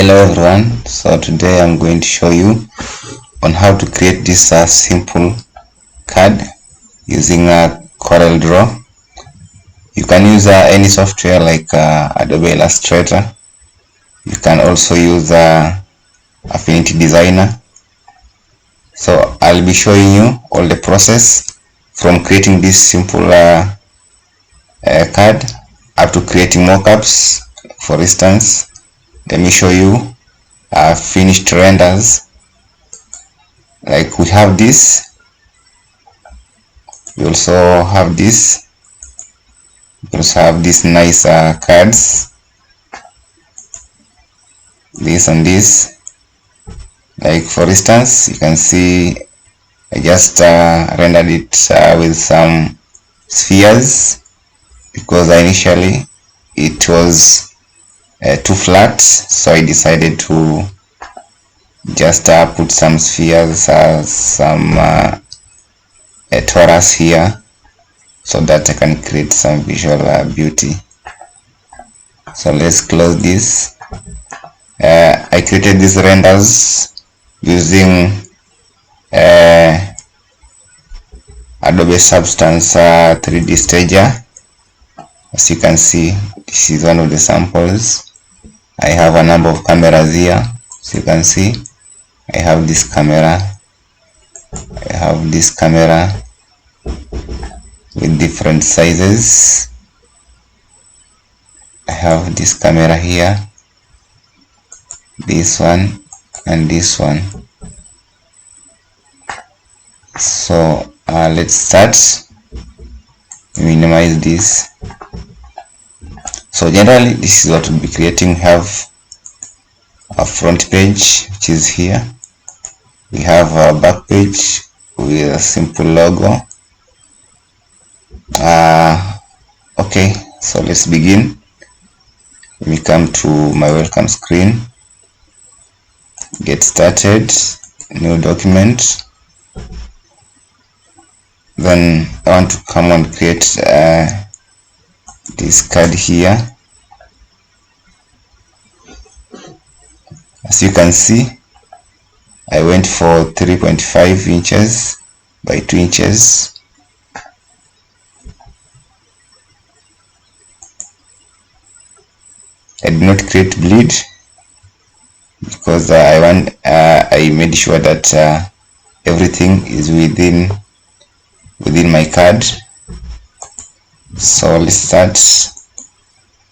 Hello everyone, so today I'm going to show you on how to create this simple card using CorelDraw. You can use any software like Adobe Illustrator. You can also use Affinity Designer. So I'll be showing you all the process from creating this simple card up to creating mockups. For instance, let me show you finished renders. Like we have this, we also have this, we also have these nice cards, this and this. Like for instance, you can see I just rendered it with some spheres because initially it was too flat, so I decided to just put some spheres, some a torus here, so that I can create some visual beauty. So let's close this. I created these renders using Adobe Substance 3D Stager. As you can see, this is one of the samples. I have a number of cameras here. So you can see I have this camera, I have this camera with different sizes. I have this camera here, this one and this one. So let's start. Minimize this. So generally this is what we'll be creating. Have a front page, which is here. We have a back page with a simple logo. Okay, so let's begin. Let me come to my welcome screen, get started, new document. Then I want to come and create this card here. As you can see, I went for 3.5 inches by 2 inches. I did not create bleed because I made sure that everything is within my card. So let's start.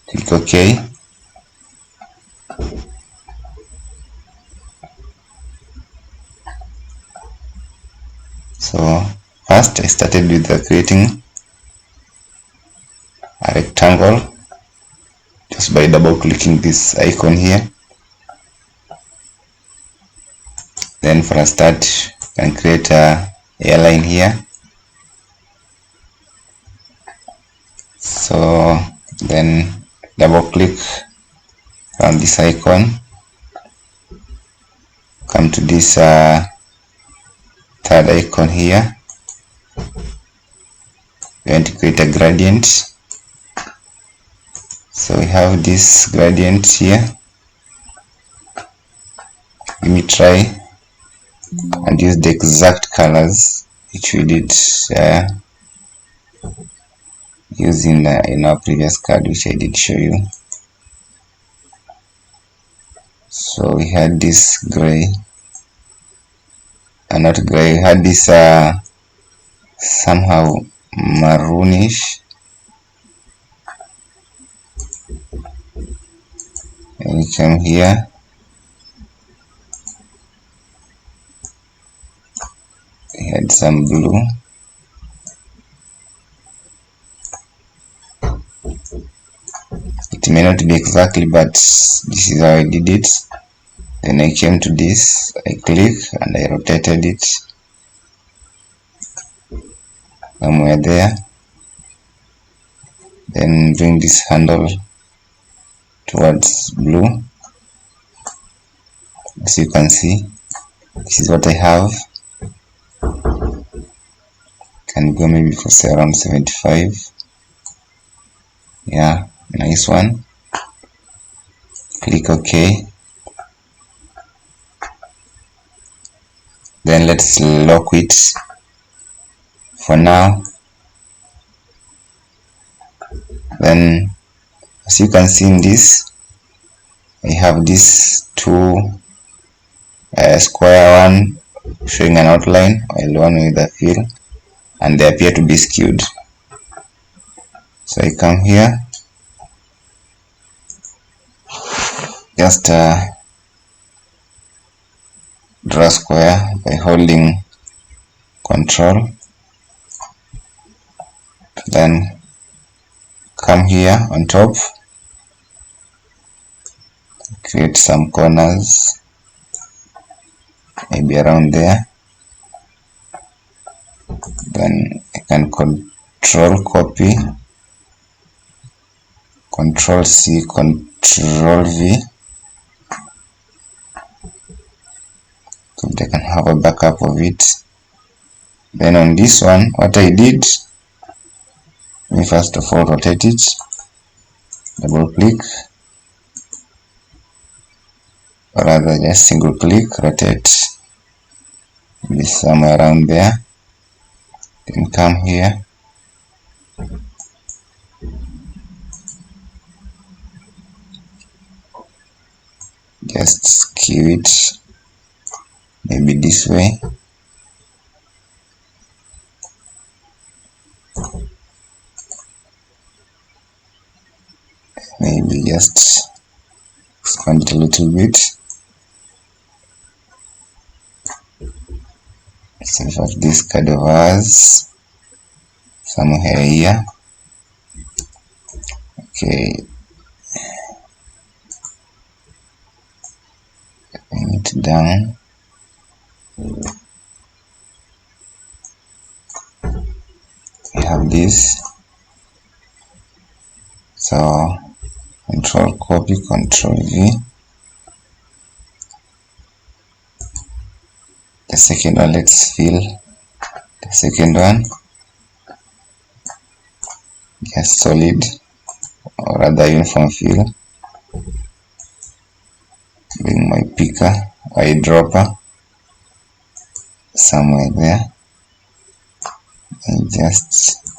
Click OK. So first I started with creating a rectangle just by double clicking this icon here. Then for a start, you can create a airline here. So then double click on this icon, come to this third icon here. We want to create a gradient. So we have this gradient here. Let me try and use the exact colors which we did use in our previous card, which I did show you. So we had this gray, not gray, we had this somehow maroonish, and you come here, we had some blue. It may not be exactly, but this is how I did it. Then I came to this, I click and I rotated it somewhere there. Then bring this handle towards blue. As you can see, this is what I have. Can go maybe for say around 75. Yeah, nice one. Click OK. Then let's lock it for now. Then as you can see in this, I have this two square one showing an outline while one with a fill, and they appear to be skewed. So I come here, just draw a square by holding Control, then come here on top, create some corners, maybe around there. Then I can Control copy, Control C, Control V, so they can have a backup of it. Then on this one, what I did, let me first of all rotate it, double click, or rather just single click, rotate, maybe somewhere around there. Then come here, just skew it, maybe this way. Maybe just expand it a little bit. So we have this kind of ours somewhere here. Okay, bring it down. We have this. So Control copy, Control V. The second one, let's fill the second one. Just solid, or rather uniform fill. Bring my picker, eyedropper somewhere there, and just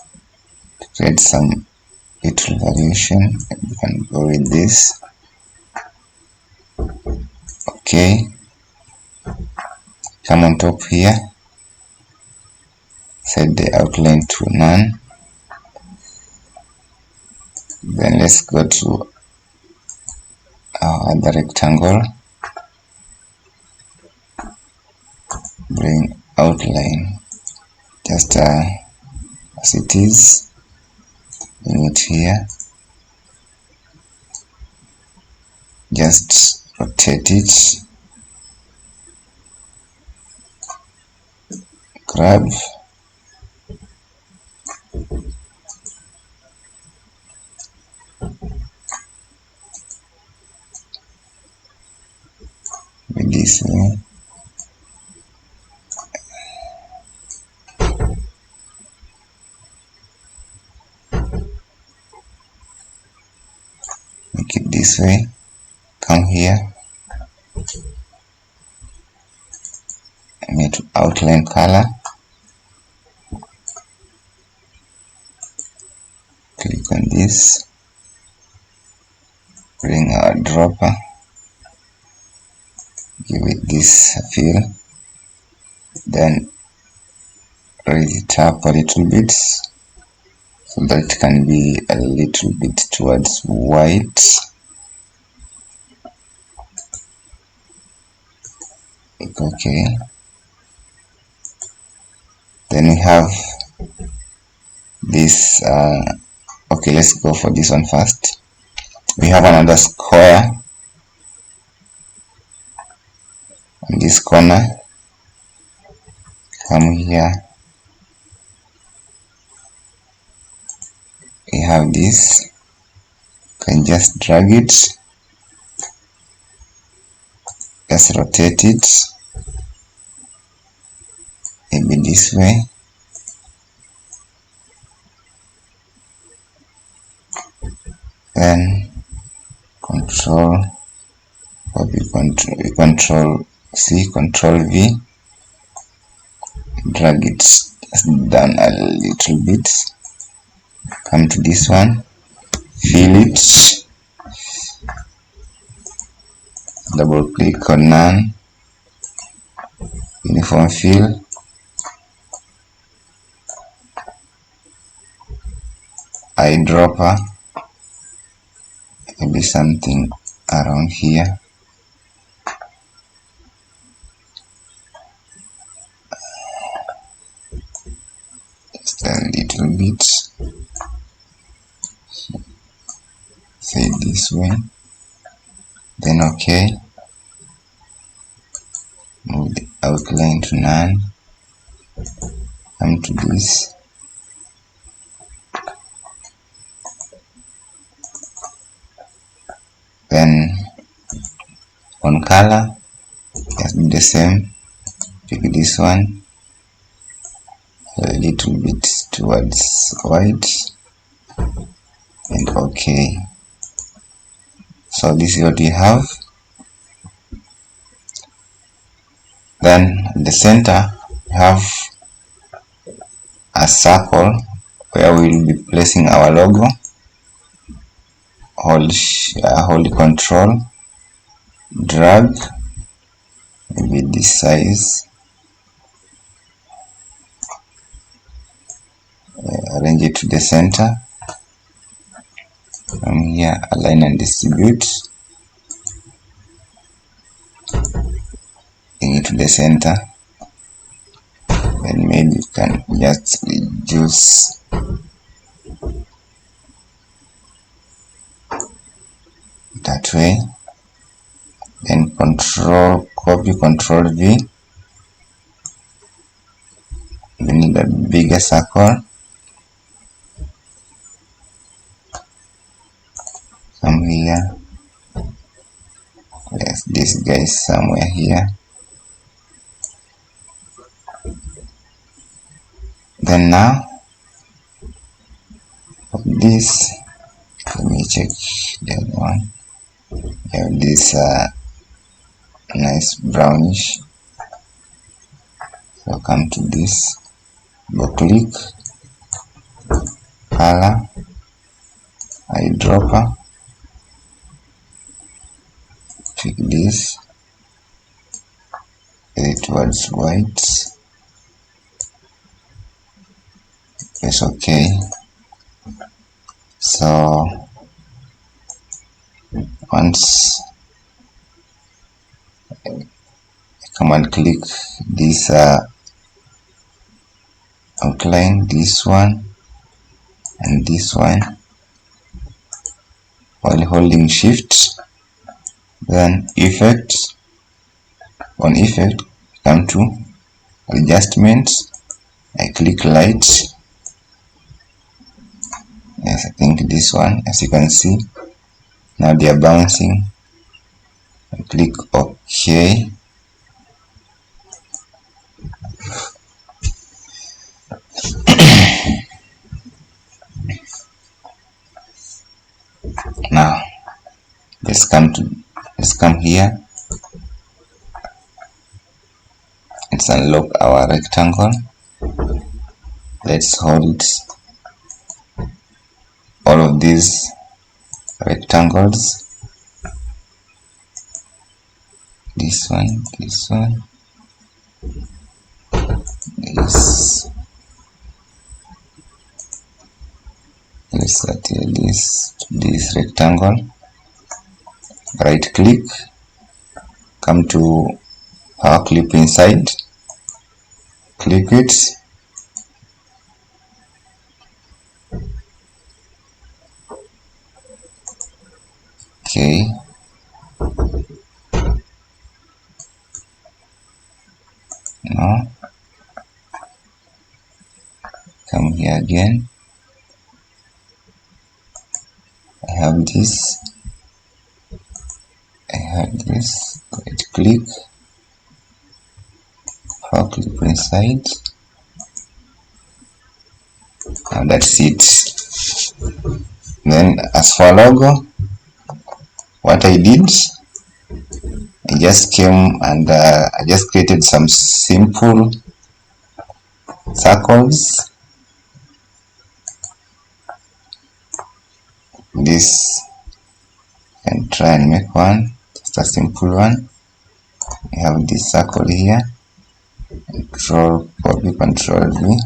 create some little variation. You can go with this. Okay, come on top here, set the outline to none. Then let's go to our other rectangle, bring outline just as it is, bring it here, just rotate it, grab, with this way. Make it this way. Come here, make outline color, click on this, bring our dropper, give it this fill, then raise it up a little bit so that it can be a little bit towards white. Okay, then we have this. Okay, let's go for this one first. We have another square on this corner. Come here, we have this. You can just drag it, just rotate it, maybe this way. Then Control copy, Control C, Control V, drag it just down a little bit. Come to this one, fill it, double click on none, uniform fill, eyedropper, maybe something around here. Just a little bit. Fade this way. Then OK. Move the outline to none. Come to this. Then on color, just do the same. Pick this one a little bit towards white and OK. So this is what we have. Then in the center we have a circle where we will be placing our logo. Hold Control, drag, maybe this size, arrange it to the center. From here, align and distribute, bring it to the center. Then maybe you can just reduce that way. Then copy, Control V. We need a bigger circle. Come here. Yes, this guy is somewhere here. Then now, for this, let me check the other one. We have this nice brownish. So come to this, go click, color, eyedropper, pick this, get it towards white, press OK. So once I come and click this outline, this one and this one, while holding Shift, then Effect. On Effect, come to Adjustments, I click Light. Yes, I think this one, as you can see, now they are bouncing. I click OK. Now let's come here. Let's unlock our rectangle. Let's hold all of these rectangles. This one, this, let's set this rectangle. Right click, come to our clip inside, click it, okay, now come here again. I have this, right click, power clip inside, and that's it. Then as for logo, what I did, I just came and I just created some simple circles. This and try and make one, just a simple one. We have this circle here. Control copy, Control V.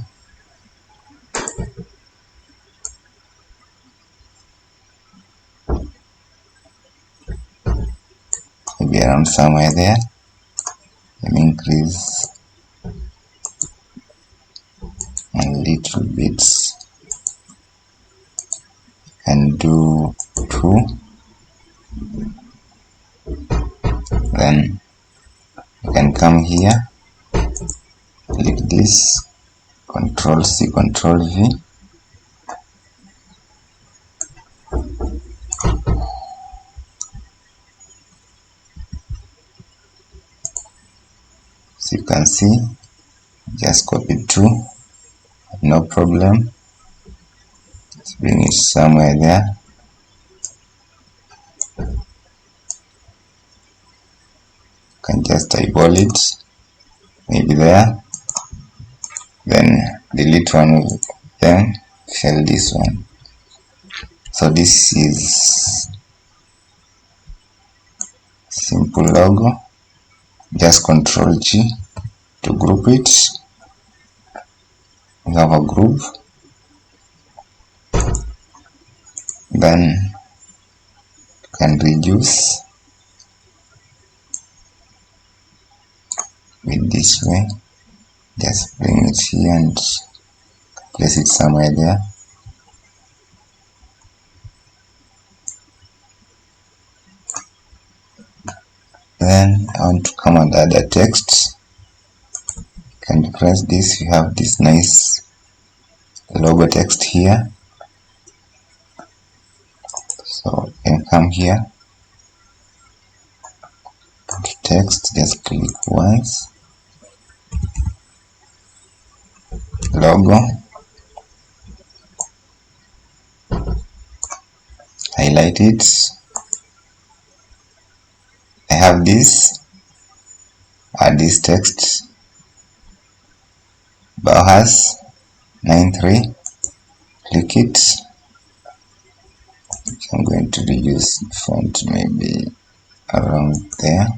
Maybe around somewhere there. Let me increase a little bit and do 2. Then you can come here, click this, Control C, Control V. So you can see, just copy 2, no problem. Let's bring it somewhere there. You can just eyeball it, maybe there. Then delete one of them, fill this one. So this is simple logo. Just Control G to group it. We have a group. Then you can reduce with this way. Just bring it here and place it somewhere there. Then I want to come and add a text. You can press this, you have this nice logo text here. So you can come here to text, just click once, logo, highlight it. I have this, add this text, Bauhaus 93, click it. I'm going to reduce the font maybe around there.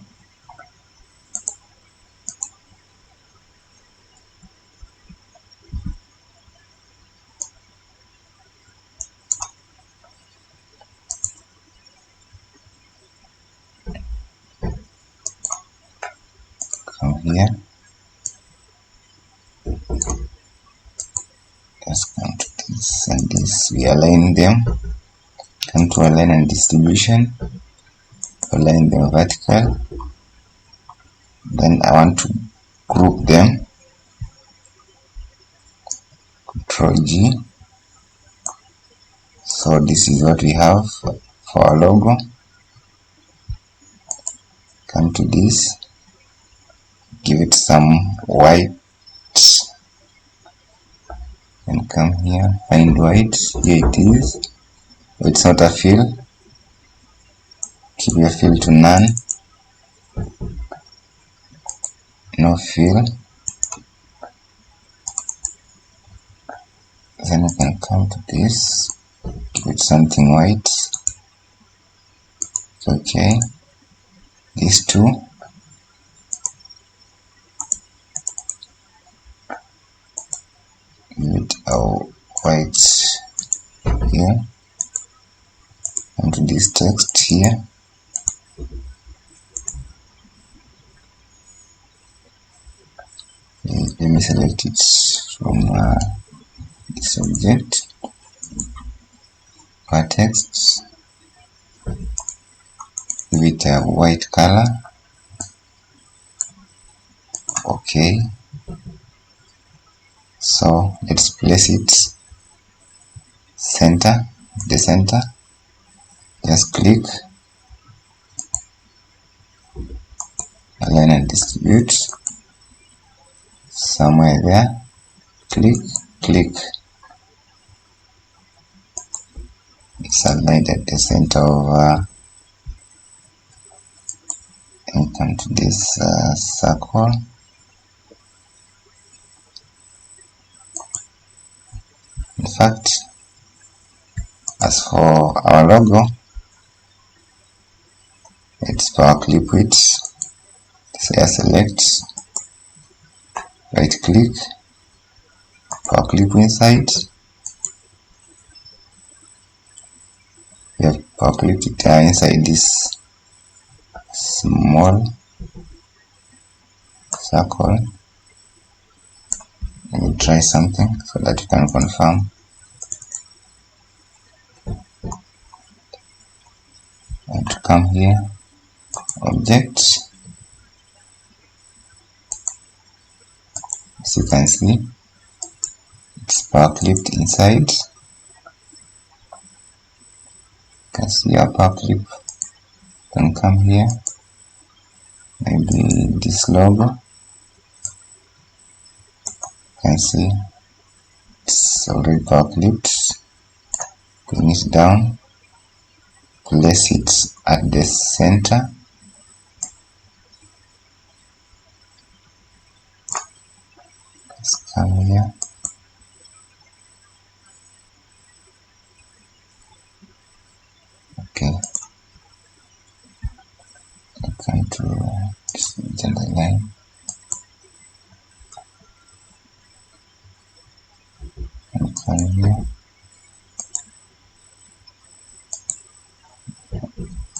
Come here, just come to this and this, we align them. Come to align and distribution, align them vertical. Then I want to group them, Control G. So this is what we have for our logo. Come to this, give it some white, and come here, find white, here it is. It's not a fill, keep your fill to none, no fill. Then you can come to this, give it something white. Okay, these two, give it a white here. Come to this text here, let me select it from this object, our text, give it a white color. Okay, so let's place it center, the center. Just click, align and distribute, somewhere there, click, click. It's aligned at the center of and come to this circle. fact, as for our logo, let's power clip it. Say select, right click, power clip inside. We have power clipped it inside this small circle. Let me try something so that you can confirm. And to come here, object. As you can see, it's power clipped inside. You can see our power clip. Then come here, maybe this logo. You can see it's already power clipped. Bring it down, place it at the center. Let's come here. Okay. I come to this gender line. And come here.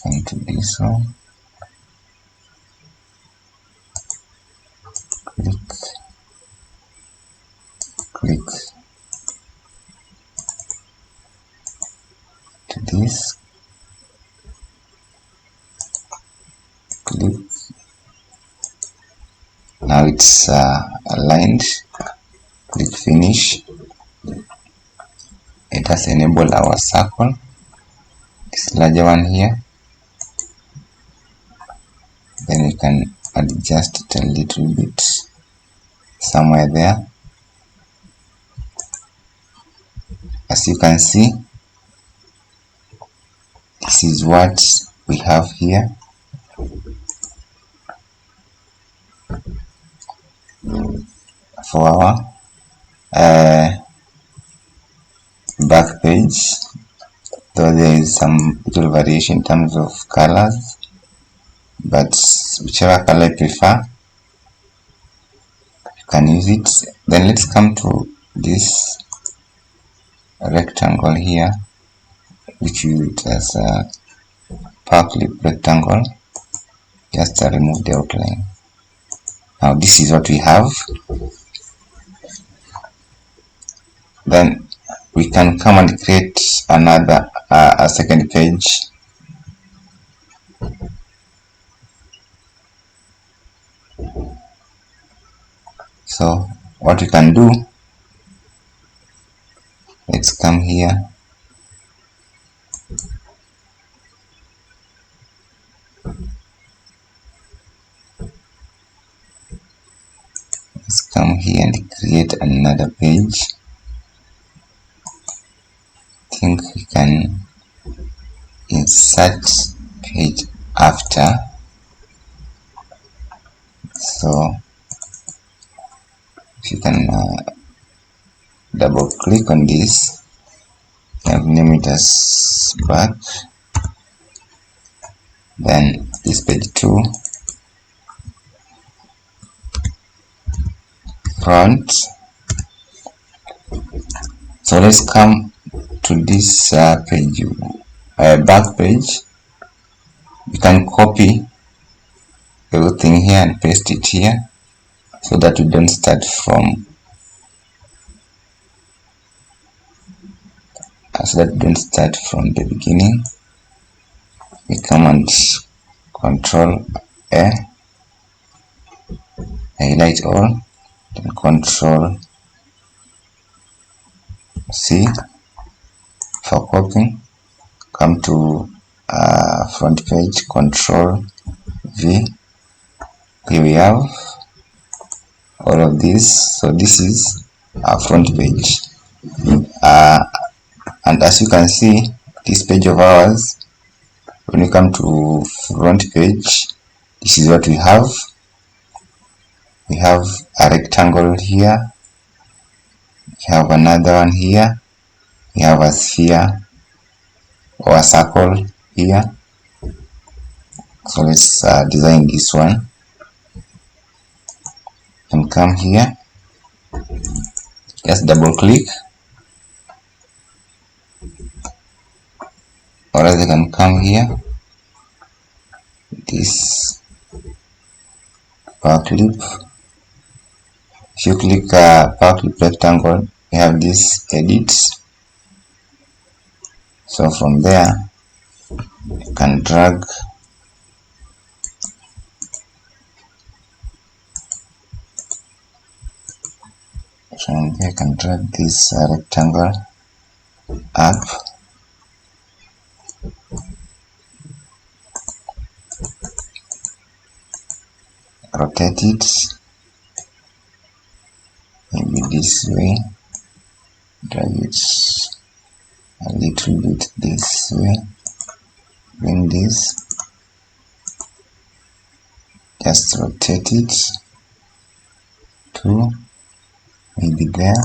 Come to this one. Click to this, click. Now it's aligned. Click finish. It has enabled our circle, this larger one here. Then we can adjust it a little bit somewhere there. As you can see, this is what we have here. For our back page, though there is some little variation in terms of colors, but whichever color you prefer, you can use it. Then let's come to this rectangle here, which we use it as a power clip rectangle. Just remove the outline. Now this is what we have. Then we can come and create another a second page. So what we can do, let's come here. Let's come here and create another page. I think we can insert page after. So if you can double click on this, and name it as back. Then this page 2, front. So let's come to this page, back page. You can copy everything here and paste it here, so that we don't start from the beginning. We come and Control A, highlight all, then Control C for copying. Come to front page, Control V. Here we have all of this. So this is our front page, and as you can see, this page of ours, when we come to front page, this is what we have. We have a rectangle here, we have another one here, we have a sphere or a circle here. So let's design this one. And come here, just double click, or else I can come here, this power clip. If you click power clip rectangle, you have this edit. So from there you can drag this rectangle up, rotate it maybe this way, drag it a little bit this way, bring this, just rotate it to maybe there,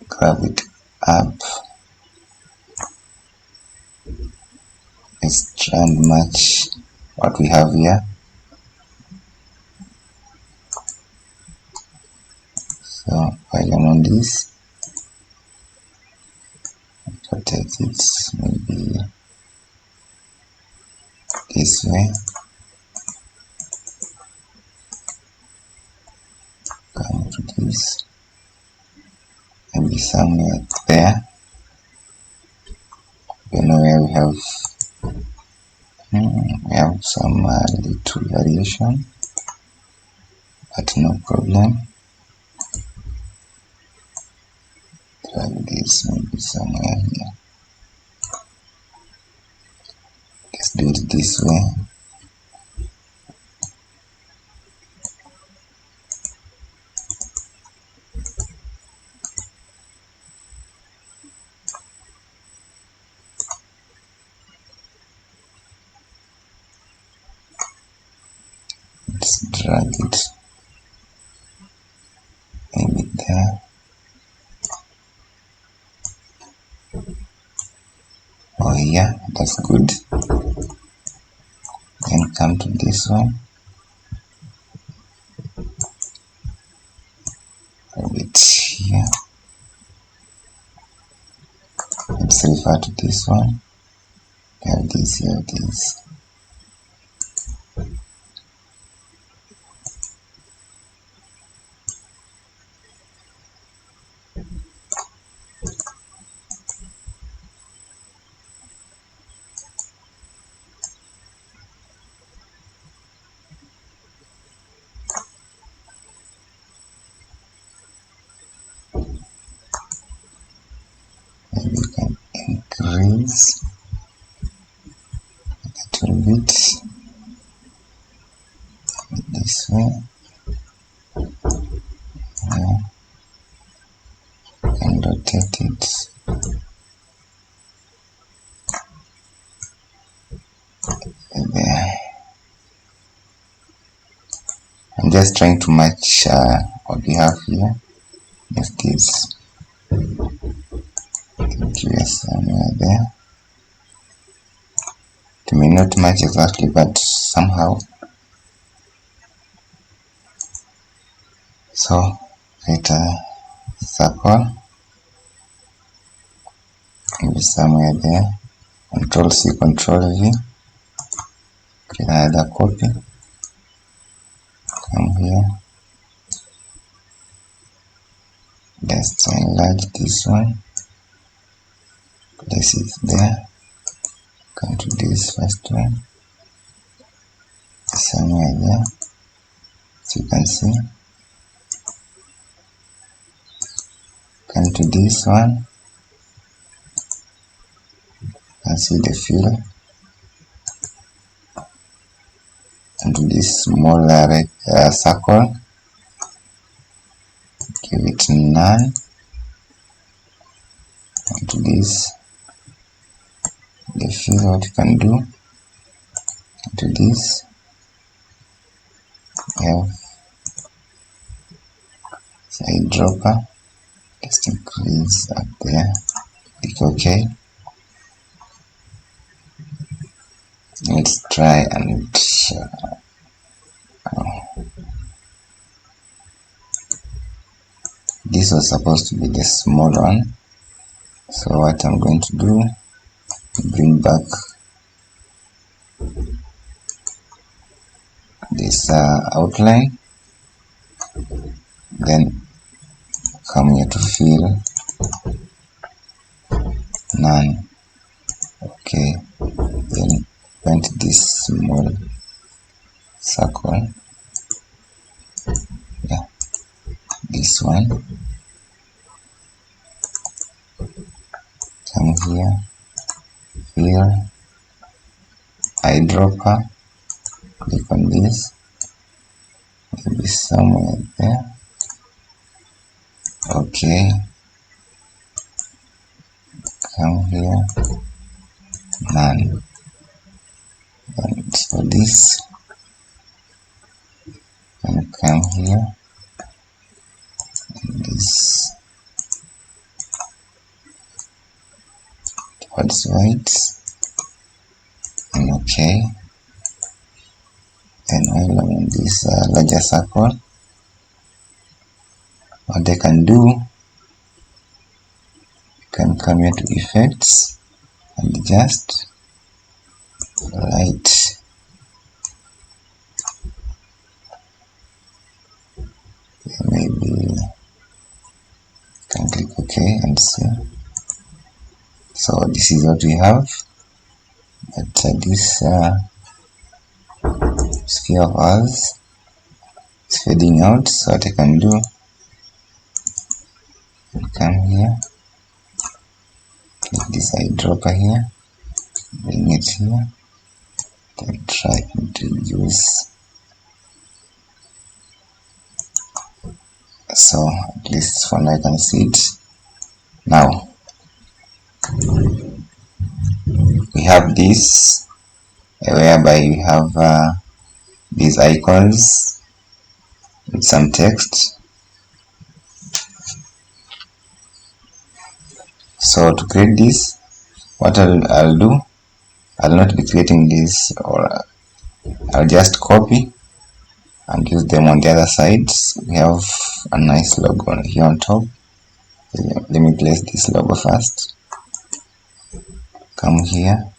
grab it up. Let's try and match what we have here. So while I'm on this, rotate it maybe this way, come to this, maybe somewhere there. You know where we have some little variation, but no problem. Drag this maybe somewhere here. Let's do it this way. Let's drag it maybe there. Oh yeah, that's good. Then come to this one, a bit here. Let's refer to this one. Have this here, this. Maybe we can increase a little bit this way. Yeah. And rotate it there. I'm just trying to match what we have here. Just this. Somewhere there. It may not match exactly, but somehow. So create a circle, maybe somewhere there. Control C, Control V. Create another copy. Come here. Let's enlarge this one. Place it there. Come to this first one. Somewhere there. As you can see. Come to this one. You can see the fill. And to this smaller circle. Give it none. And to this, the fill, what you can do. And to this, you have side dropper. Just increase up there. Click OK. Let's try and this was supposed to be the small one. So what I'm going to do, bring back this outline, then come here to fill, none. Okay, then paint this small circle. Yeah, this one. Come here, fill, eyedropper. Click on this, maybe somewhere there. Okay, come here, none. And so this, and come here, and this towards white, and okay. And while I'm on this larger circle, what I can do, you can come here to effects and just light. Maybe you can click OK and see. So this is what we have. But this sphere of ours is fading out. So what I can do, come here, click this eyedropper here, bring it here, then try and reduce. So at least for now I can see it. Now we have this whereby we have these icons with some text. So to create this, what I'll do, I'll not be creating this, or I'll just copy and use them on the other side. We have a nice logo here on top. Let me place this logo first. Come here.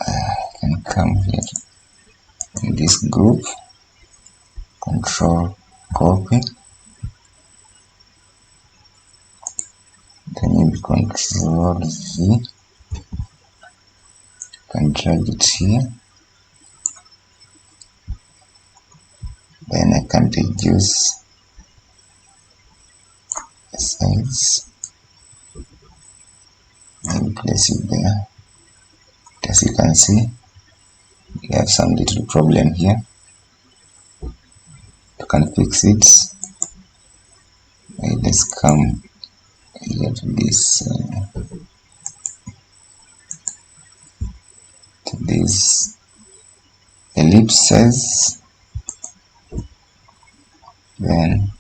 I can come here in this group. Control copy. Then maybe Control V. Can drag it here. Then I can reduce the size. And place it there. As you can see, we have some little problem here. You can fix it. Let's come here to this ellipses. Then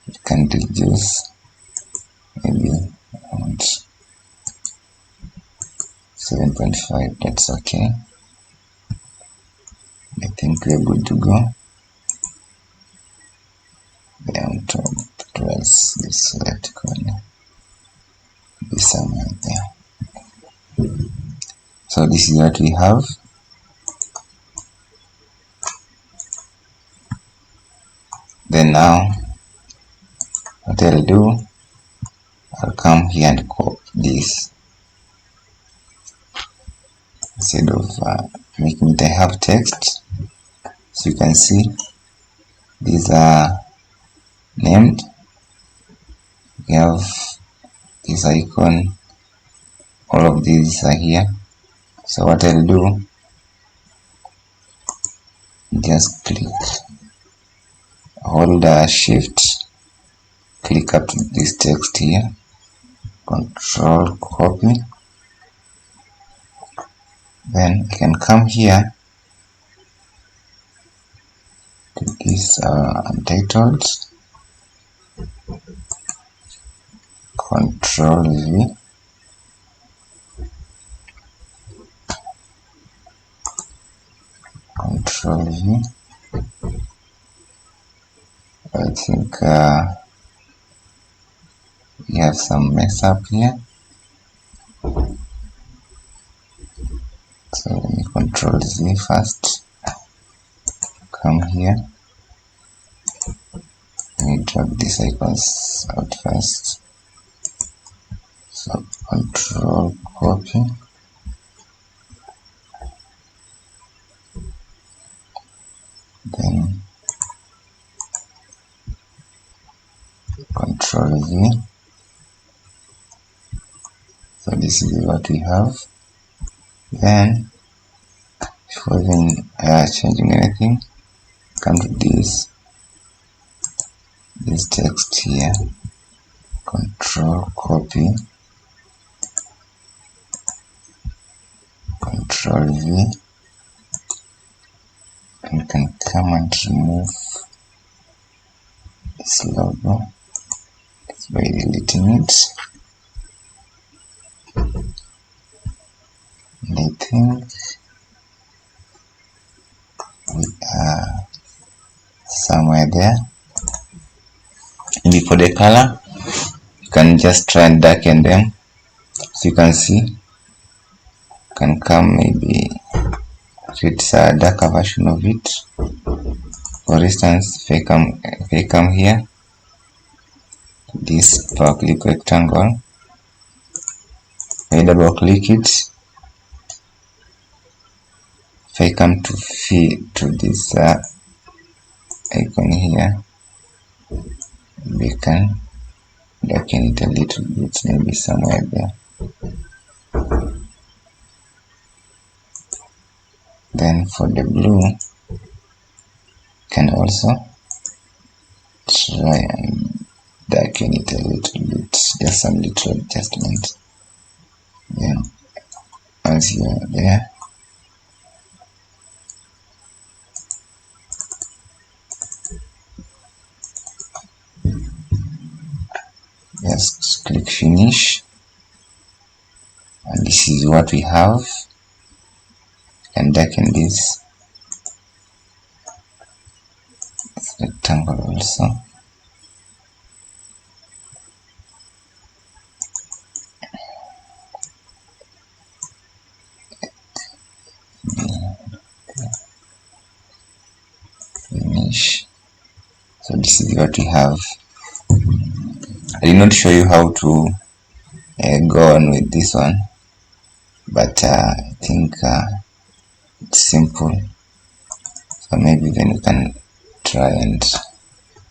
you can reduce maybe around 7.5. That's okay. I think we're good to go. Then on top, towards this left corner, be somewhere there. So this is what we have. Then now, what I'll do, I'll come here and copy this. Instead of making it, I have text. So you can see these are named. We have this icon. All of these are here. So what I'll do, just click, hold shift, click up to this text here, control copy. Then I can come here to this untitled, Control V, Control V. I think we have some mess up here, so let me Control Z first. Come here, let me drag these icons out first. So Control copy, then Control V. So this is what we have. Then before even changing anything, come to this text here, Control copy, Control V, and you can come and remove this logo by deleting it. And I think we are somewhere there. Maybe for the color, you can just try and darken them. So you can see, you can come maybe create a darker version of it. For instance, if I come here, this power click rectangle, I double click it. If I come to this icon here, we can darken it a little bit, maybe somewhere there. Then for the blue, can also try and darken it a little bit, just some little adjustment. Then as you are there, just click finish, and this is what we have. And darken this rectangle also. Finish. So this is what we have. I did not show you how to go on with this one, but I think it's simple. So maybe then you can try and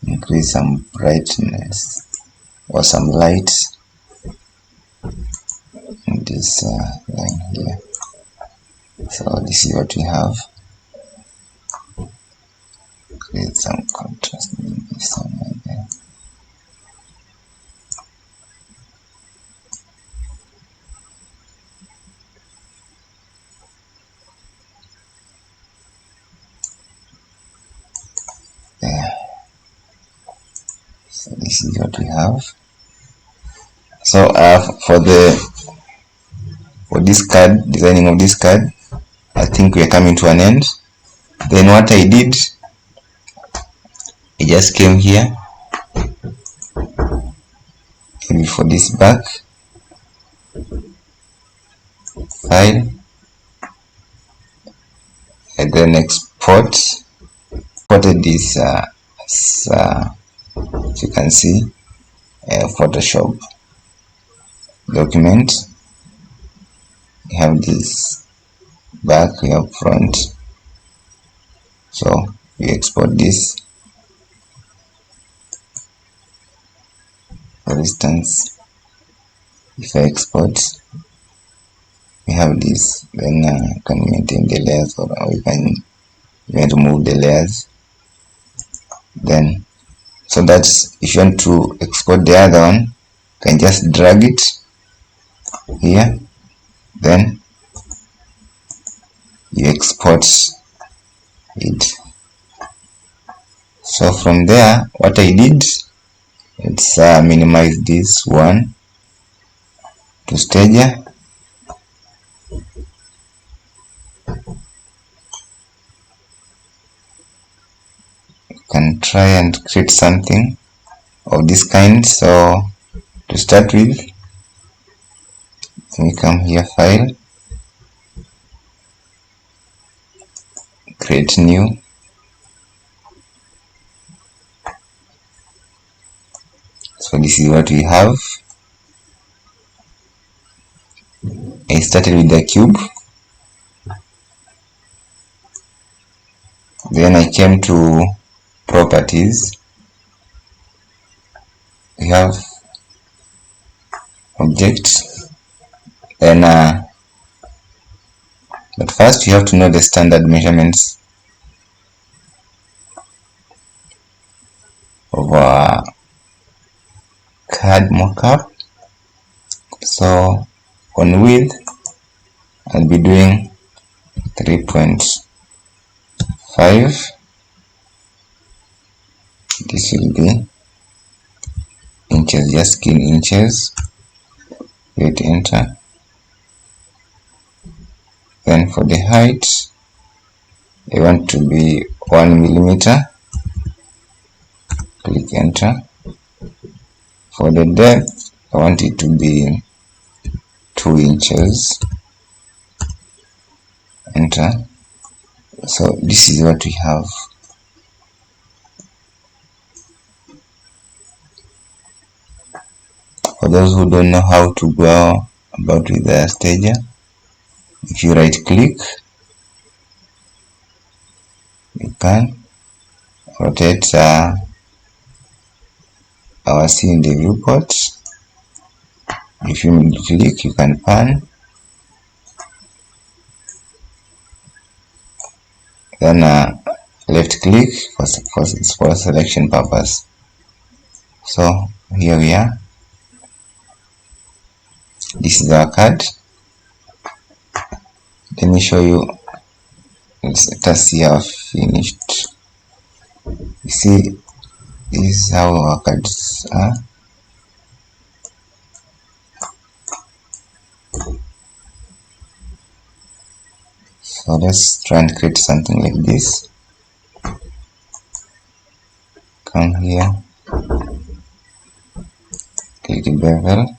increase some brightness or some light in this line here. So this is what we have. Create some contrast, maybe somewhere there. So this is what we have. So for this card, designing of this card, I think we are coming to an end. Then what I did, I just came here, maybe for this back, file, and then exported this as you can see, Photoshop document. We have this back, we have front. So we export this. For instance, if I export, we have this. Then you can maintain the layers, or you can remove the layers. Then, so that's if you want to export the other one, you can just drag it here, then you export it. So from there, what I did, let's minimize this one, to Stadia. You can try and create something of this kind. So to start with, we come here, File, Create New. So this is what we have. I started with the cube, then I came to Properties. We have Object, then but first you have to know the standard measurements of our CAD mockup. So on width, I'll be doing 3.5. This will be inches, just key in inches, hit enter. Then for the height, I want to be 1 millimeter, click enter. For the depth, I want it to be 2 inches, enter. So this is what we have. For those who don't know how to go about with the Stadia, if you right click, you can rotate our scene in the viewport. If you click, you can pan, then left click for selection purpose. So here we are. This is our card. Let me show you. Let us see how finished. You see, this is how our cards are. So let's try and create something like this. Come here, click the bevel.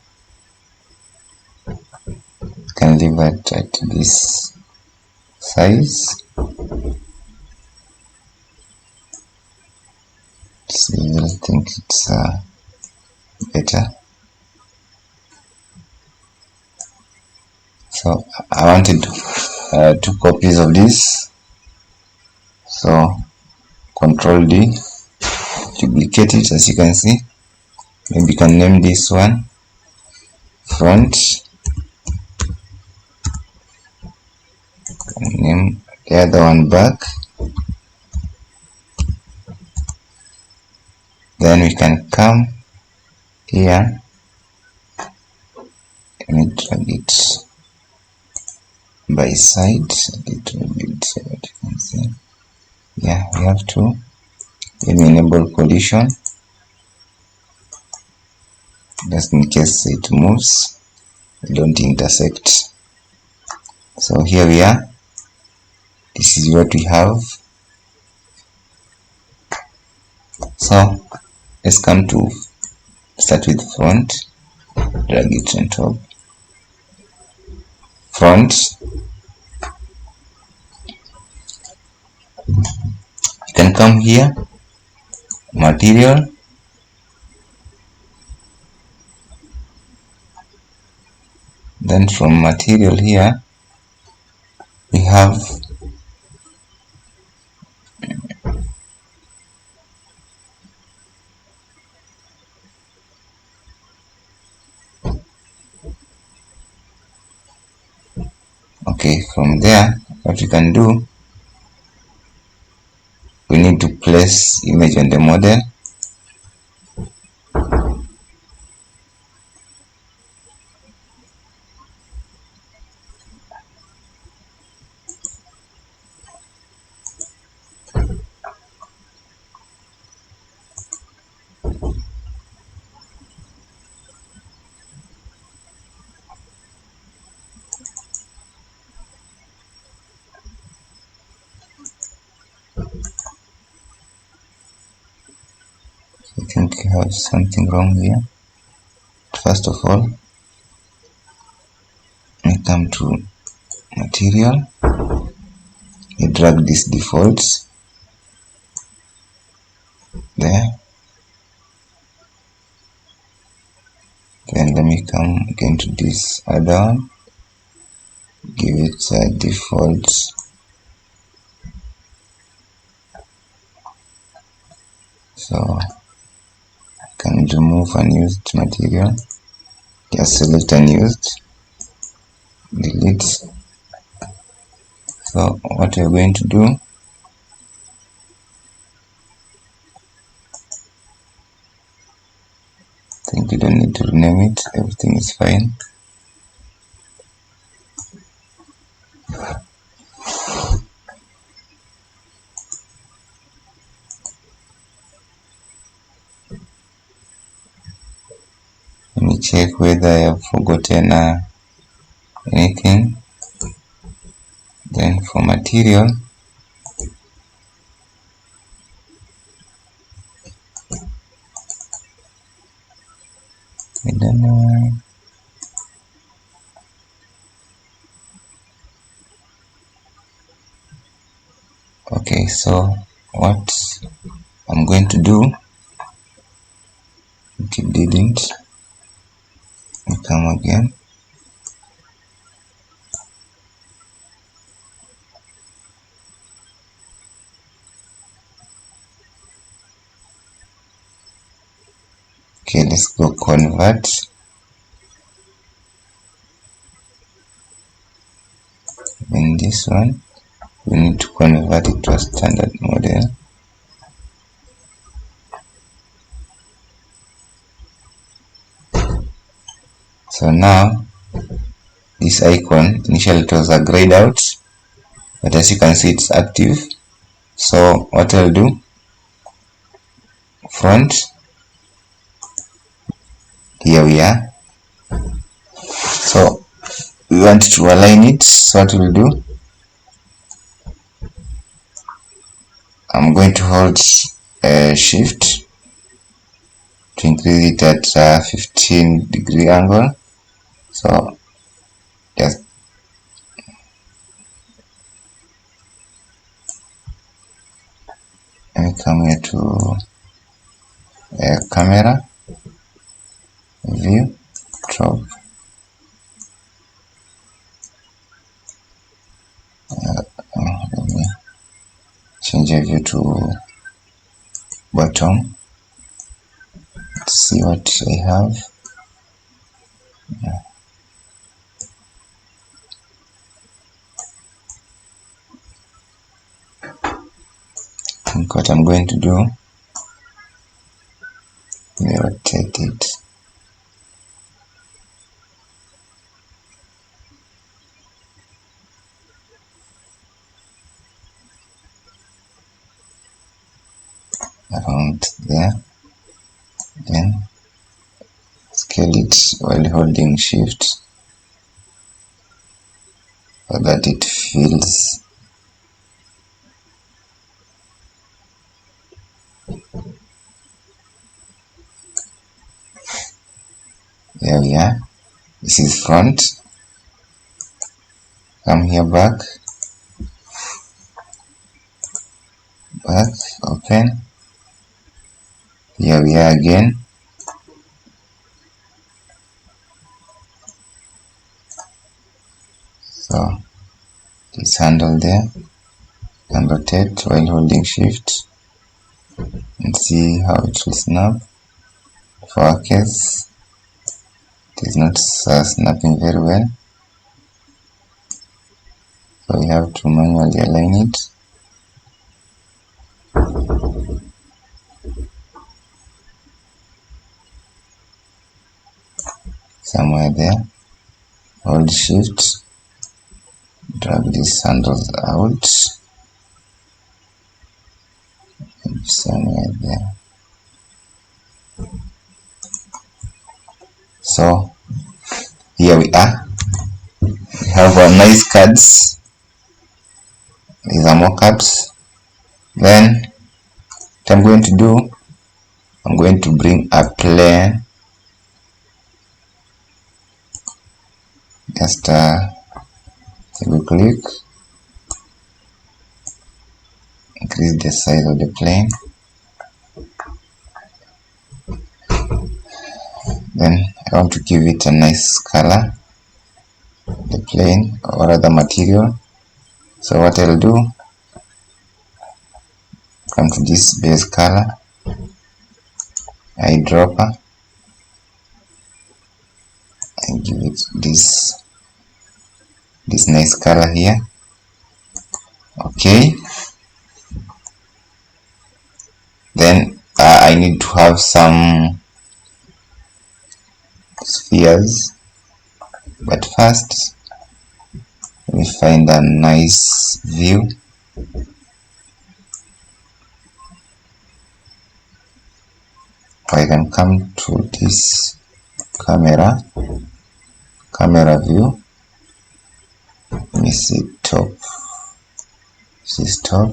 You can leave it at this size. See, I think it's better. So I wanted 2 copies of this. So Control D, duplicate it. As you can see, maybe you can name this one front, name the other one back. Then we can come here, let me drag it by side a little bit so that you can see. Yeah, we have to. Let me enable collision just in case it moves, don't intersect. So here we are. This is what we have. So let's come to start with front, drag it on top. Front, you can come here, material, then from material here we have okay. From there, what we can do, we need to place image on the model. think I have something wrong here. First of all, I come to material, I drag this defaults there, then let me come again to this other one, give it a default, so I can remove unused material, just select unused, delete. So what we're going to do, I think you don't need to rename it, everything is fine. Let me check whether I have forgotten anything. Then for material, I don't know. Okay, so what I'm going to do, it didn't, I come again, okay, let's go convert, in this one we need to convert it to a standard model. So now this icon, initially it was a grayed out, but as you can see it's active. So what I'll do, front, here we are. So we want to align it, so what we'll do, I'm going to hold shift to increase it at 15-degree angle. So just let me come here to camera, view, drop, let me change the view to bottom. Let's see what I have. I think what I'm going to do, let me rotate it. Around there, then scale it while holding shift so that it fills. There we are. This is front. Come here, back, open. Here we are again. So this handle there, can rotate while holding shift and see how it will snap. For our case, it is not snapping very well, so we have to manually align it. Somewhere there, hold shift, drag these handles out, and somewhere there. So here we are. We have our nice cards. These are mockups. Then what I'm going to do, I'm going to bring a plane, just double click, increase the size of the plane, then I want to give it a nice color, the plane or other material. So what I'll do, come to this base color, eyedropper, and give it this nice color here. Okay, then I need to have some spheres, but first let me find a nice view. I can come to this camera view. Let me see top, this is top.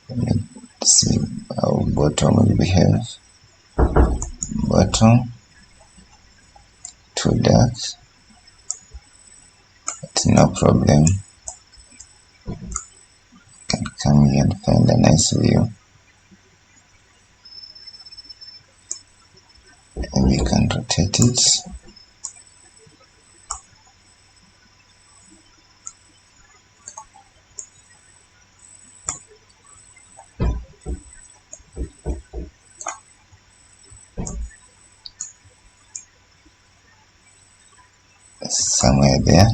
Let me see how bottom will behave. Bottom too dark, but no problem. You can come here and find a nice view, and we can rotate it. Somewhere there.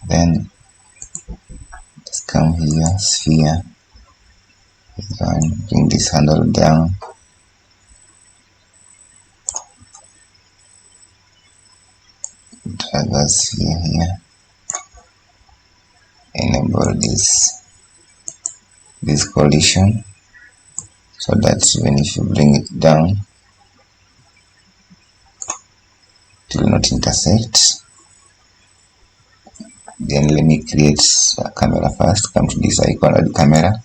Then just come here, sphere, and bring this handle down. Drag a sphere here. Enable this collision, so that when if you bring it down, it will not intersect. Then let me create a camera first. Come to this icon, add camera.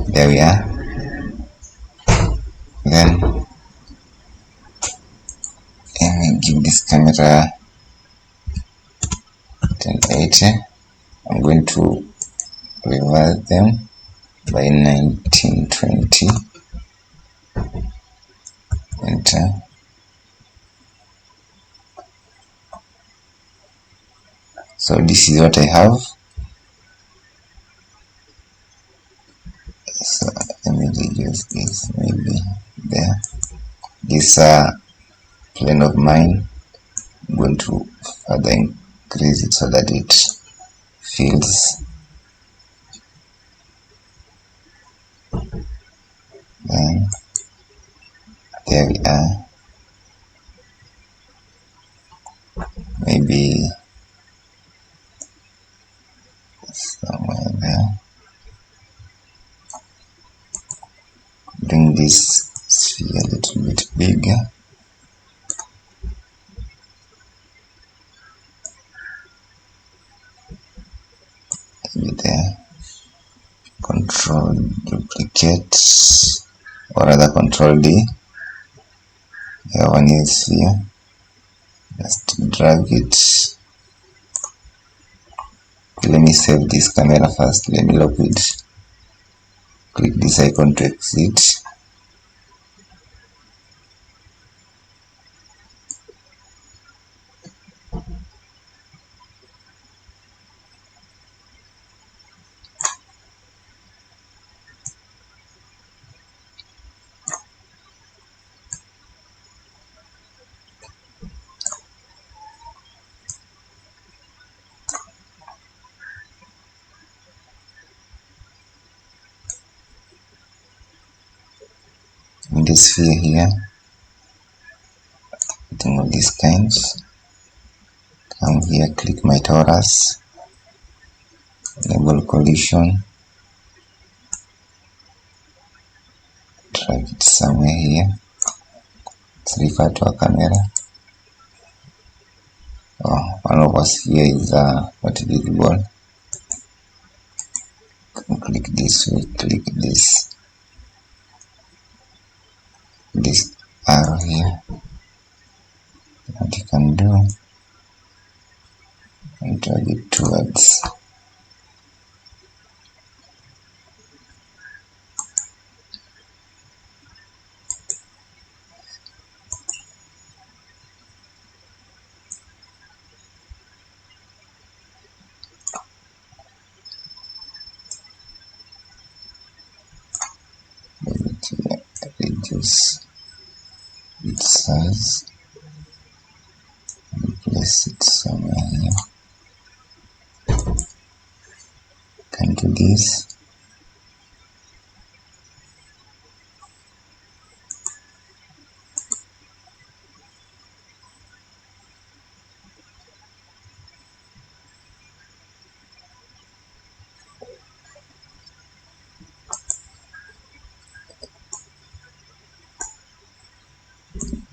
There we are. Then let me give this camera 1080. I'm going to reverse them by 1920. Enter. So this is what I have. So let me reduce this maybe there. This plane of mine, I'm going to further increase it so that it fills. Then there we are. Maybe somewhere there. Bring this sphere a little bit bigger. Maybe there. Control duplicate, or rather Control D. Here one is here. Just drag it. Let me save this camera first. Let me lock it. Click this icon to exit. In the sphere here, putting all these kinds. Come here, click my torus, enable collision, drag it somewhere here. Let's refer to a camera. Oh, one of us here is not visible. click this way, click this arrow here. What you can do, and drag it towards reduce its size and place it somewhere here. Can do this.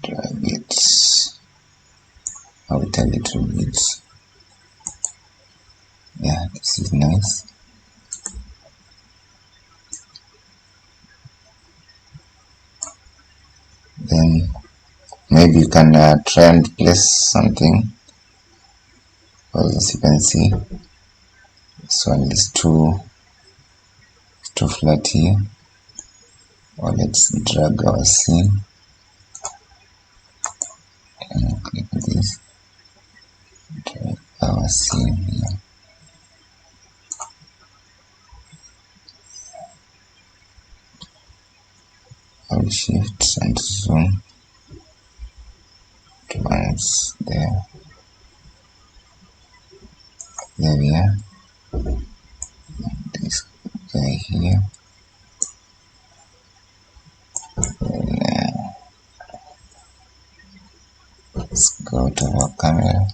Drag it out a little bit. Yeah, this is nice. Then maybe you can try and place something, because as you can see, this one is too flat here. Or let's drag our scene and click this, drag our scene here. Hold shift and zoom once there. There we are. This guy here. Then, let's go to our camera.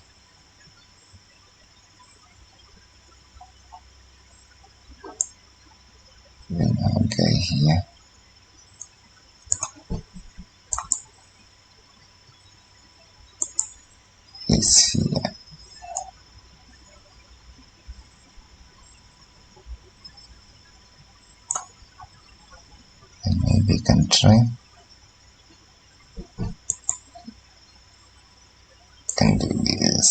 Then our guy here. This here. And maybe you can try. Can do this.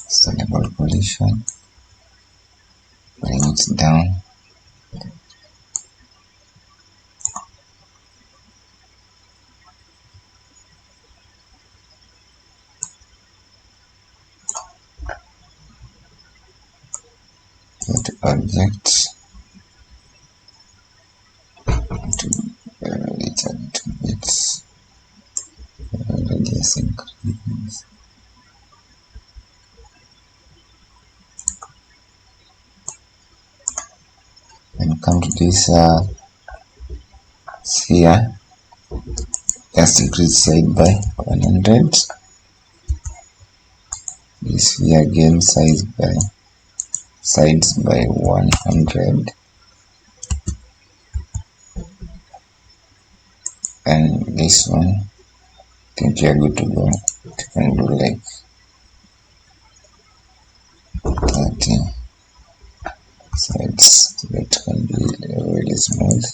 Sustainable collision. Bring it down. Go to object. To it a little bit. Radius increase. Then come to this sphere. Just increase side by 100. This sphere again sides by 100. And this one, I think you are good to go. You can do like 30 sides, so that can be really smooth.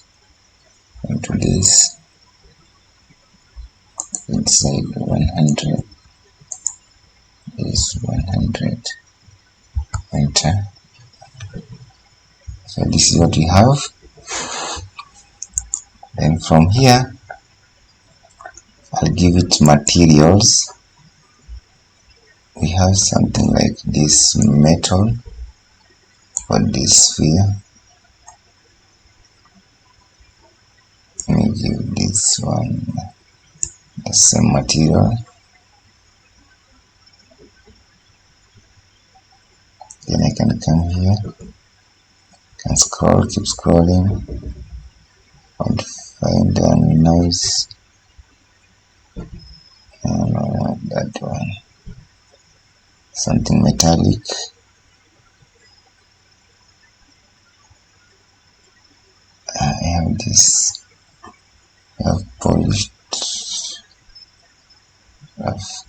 And to this inside 100, is 100. Enter. So this is what we have. Then from here, I'll give it materials. We have something like this metal for this sphere. Let me give this one the same material. Then I can come here, can scroll, keep scrolling, and find a nice, I don't know what that one, something metallic. this. We have polished rough.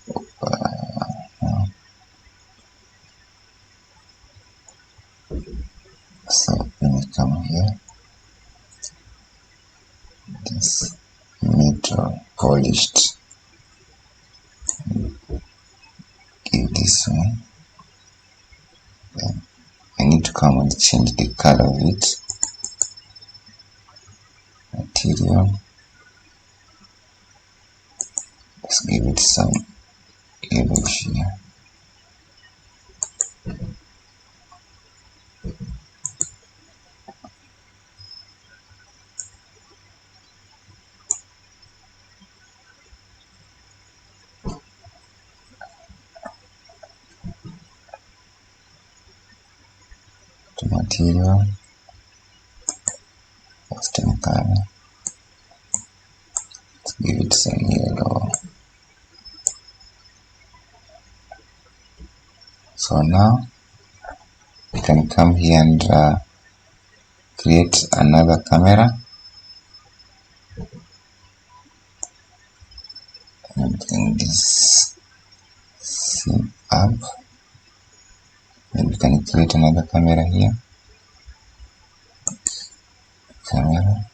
So when we come here, this neutral polished, give this one. Then I need to come and change the color of it. Material, let's give it some label here. To material, custom color, let's give it some yellow. So now we can come here and create another camera, and bring this scene up. Then we can create another camera here. Camera.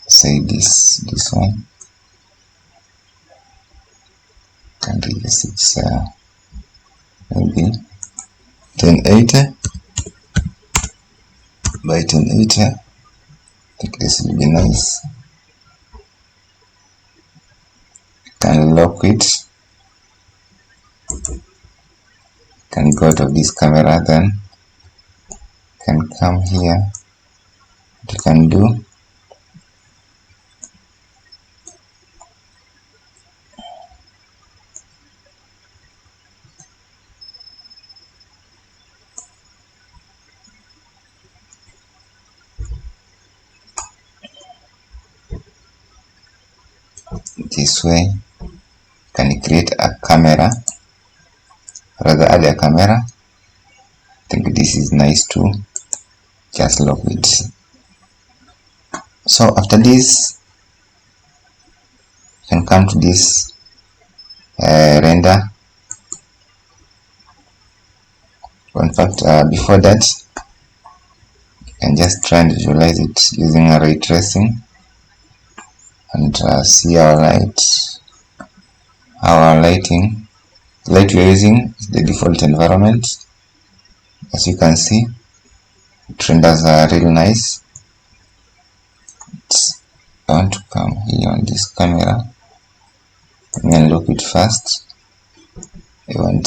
Say this one. Can do this. It's maybe 1080 by 1080. I think this will be nice. Can lock it. Can go out of this camera, then can come here. What you can do, this way. Can create a camera, rather add a camera. I think this is nice too. Just lock it. So after this, you can come to this render. In fact, before that, you can just try and visualize it using a ray tracing and see our light. Our light we're using is the default environment. As you can see, it renders really nice. I want to come here on this camera. Let me unlock it first. I want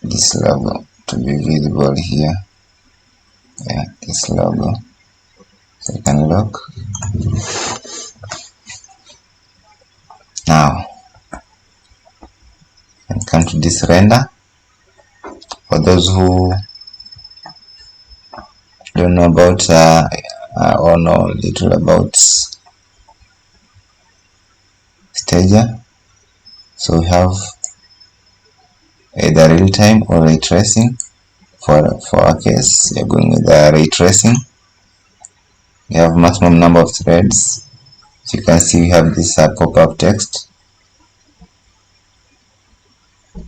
this logo to be visible here. Yeah, this logo. So you can lock. Now you can come to this render. For those who don't know about or know little about Stager, so we have either real time or ray tracing. For our case, we are going with ray tracing. We have maximum number of threads. So you can see we have this pop-up text.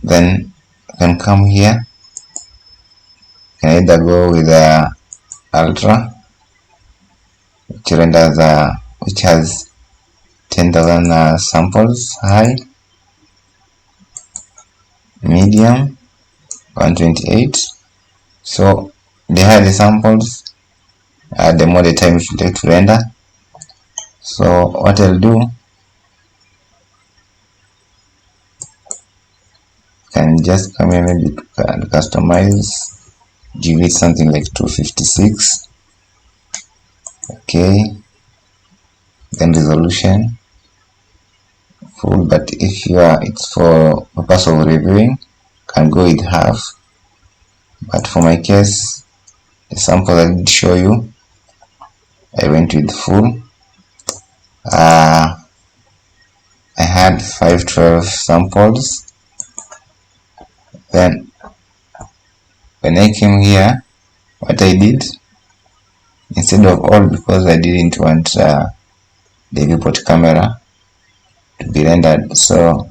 Then you can come here. You can either go with ultra, which renders which has 10,000 samples high, medium 128. So the higher the samples, the more the time it will take to render. So what I'll do, can just come here, maybe customize, give it something like 256. Okay, then resolution full, but if you are, it's for purpose of reviewing, can go with half. But for my case, the sample I did show you, I went with full. I had 512 samples. Then when I came here, what I did, instead of all, because I didn't want the viewport camera to be rendered, so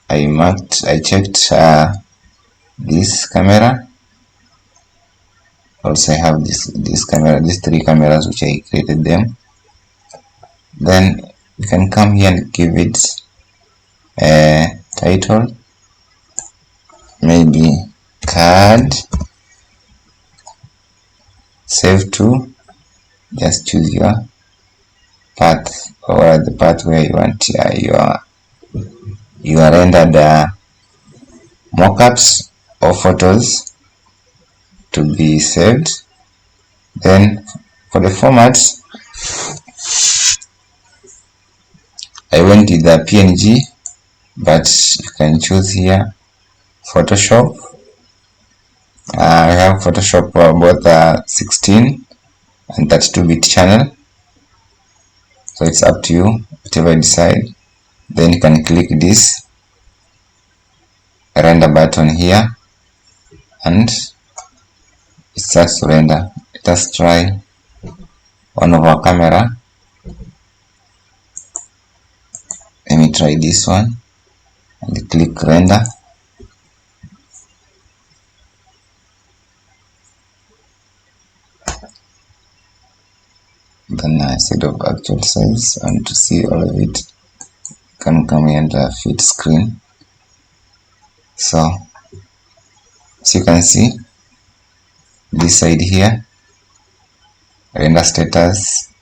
I checked this camera. Also I have this camera, these three cameras which I created them. Then you can come here and give it a title, maybe card, save to, just choose your path or the path where you want your rendered mockups or photos to be saved. Then for the formats, I went with the PNG, but you can choose here Photoshop. I have Photoshop both 16 and 32-bit channel, so it's up to you, whatever you decide. Then you can click this render button here and it starts to render. Let us try one of our camera. Let me try this one and click render. Then instead of actual size, and to see all of it, can come here and fit screen. So as you can see, this side here, render status.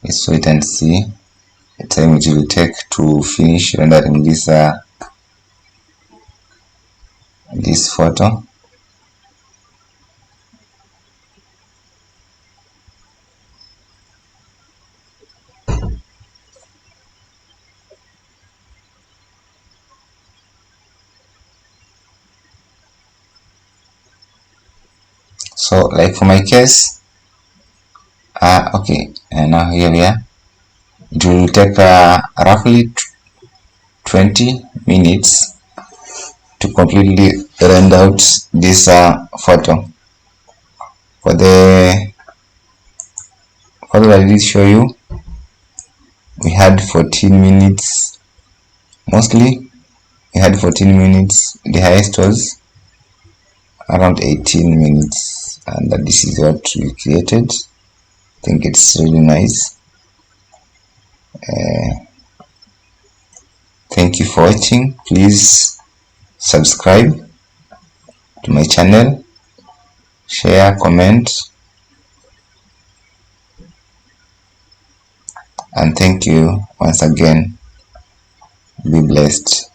Let's wait and see the time it will take to finish rendering this photo. So like for my case, okay, and now here we are. It will take roughly 20 minutes to completely render out this photo. For the photo that I did show you, we had 14 minutes. Mostly we had 14 minutes. The highest was around 18 minutes, and this is what we created. I think it's really nice. Thank you for watching. Please subscribe to my channel, share, comment, and thank you once again. Be blessed.